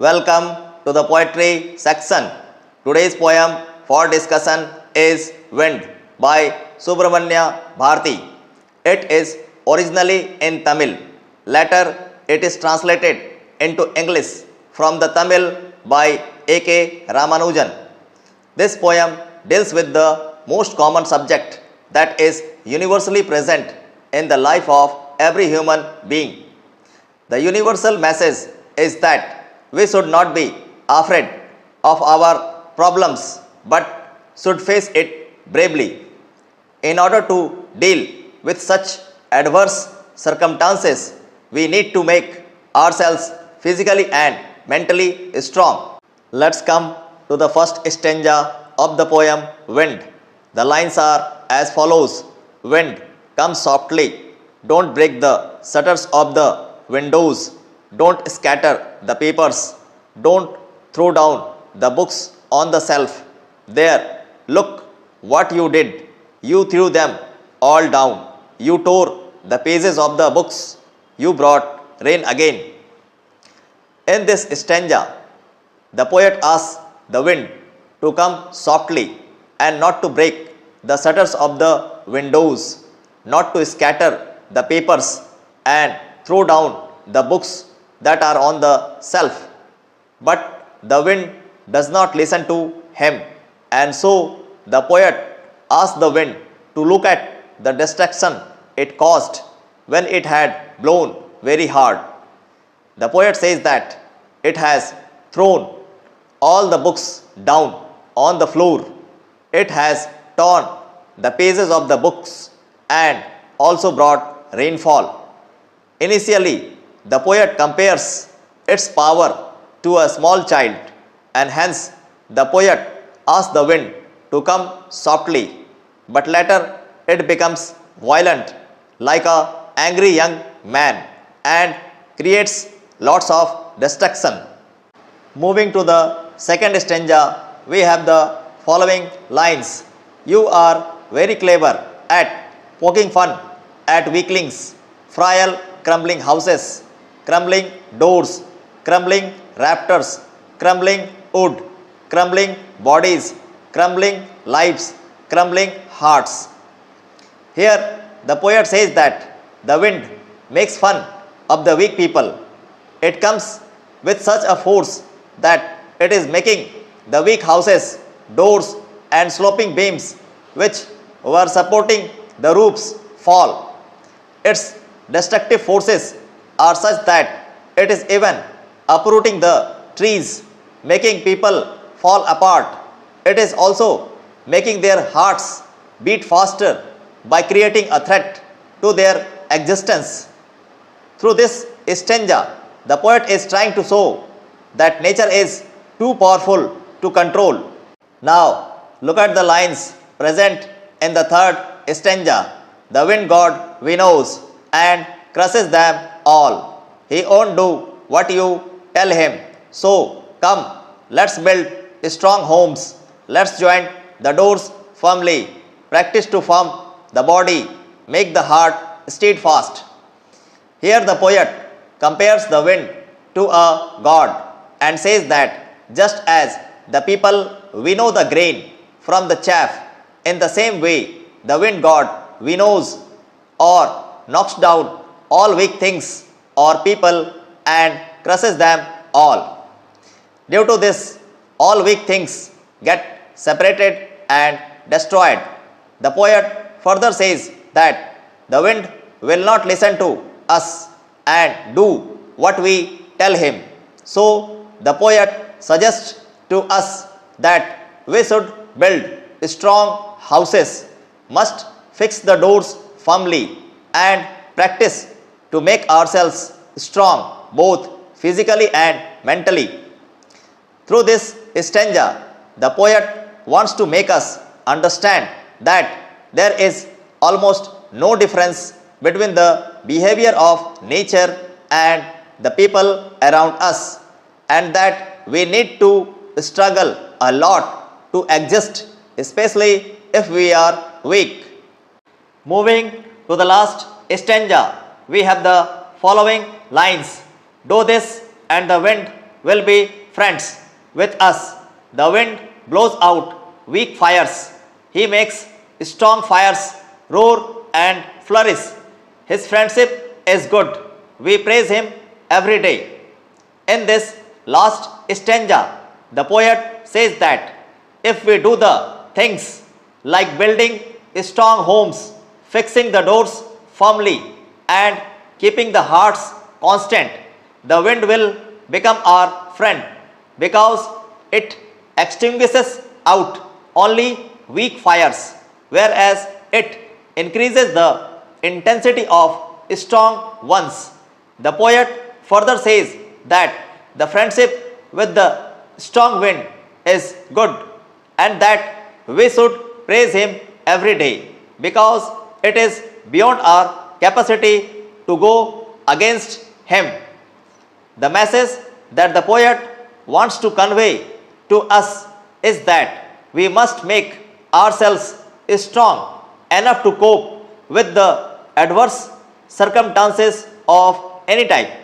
Welcome to the poetry section. Today's poem for discussion is Wind by Subramania Bharati. It is originally in Tamil. Later, it is translated into English from the Tamil by A.K. Ramanujan. This poem deals with the most common subject that is universally present in the life of every human being. The universal message is that we should not be afraid of our problems but should face it bravely. In order to deal with such adverse circumstances, we need to make ourselves physically and mentally strong. Let's come to the first stanza of the poem Wind. The lines are as follows. Wind, come softly. Don't break the shutters of the windows. Don't scatter the papers. Don't throw down the books on the shelf. There, look what you did. You threw them all down. You tore the pages of the books. You brought rain again. In this stanza, the poet asks the wind to come softly and not to break the shutters of the windows, not to scatter the papers and throw down the books that are on the shelf. But the wind does not listen to him, and so the poet asks the wind to look at the destruction it caused when it had blown very hard. The poet says that it has thrown all the books down on the floor. It has torn the pages of the books and also brought rainfall. Initially, the poet compares its power to a small child, and hence the poet asks the wind to come softly, but later it becomes violent like a angry young man and creates lots of destruction. Moving to the second stanza, we have the following lines. You are very clever at poking fun at weaklings, frail crumbling houses, crumbling doors, crumbling rafters, crumbling wood, crumbling bodies, crumbling lives, crumbling hearts. Here the poet says that the wind makes fun of the weak people. It comes with such a force that it is making the weak houses, doors and sloping beams which were supporting the roofs fall. Its destructive forces are such that it is even uprooting the trees, making people fall apart. It is also making their hearts beat faster by creating a threat to their existence. Through this stanza, the poet is trying to show that nature is too powerful to control. Now, look at the lines present in the third stanza. The wind god winnows and crushes them all. He won't do what you tell him. So, come, let's build strong homes. Let's join the doors firmly. Practice to form the body. Make the heart steadfast. Here the poet compares the wind to a god and says that just as the people winnow the grain from the chaff, in the same way the wind god winnows or knocks down all weak things or people and crushes them all. Due to this, all weak things get separated and destroyed. The poet further says that the wind will not listen to us and do what we tell him. So, the poet suggests to us that we should build strong houses, must fix the doors firmly, and practice to make ourselves strong both physically and mentally. Through this stanza, the poet wants to make us understand that there is almost no difference between the behavior of nature and the people around us, and that we need to struggle a lot to exist, especially if we are weak. Moving to the last stanza, we have the following lines. Do this and the wind will be friends with us. The wind blows out weak fires. He makes strong fires roar and flourish. His friendship is good. We praise him every day. In this last stanza, the poet says that if we do the things like building strong homes, fixing the doors firmly, and keeping the hearts constant, the wind will become our friend because it extinguishes out only weak fires, whereas it increases the intensity of strong ones. The poet further says that the friendship with the strong wind is good and that we should praise him every day because it is beyond our capacity to go against him. The message that the poet wants to convey to us is that we must make ourselves strong enough to cope with the adverse circumstances of any type.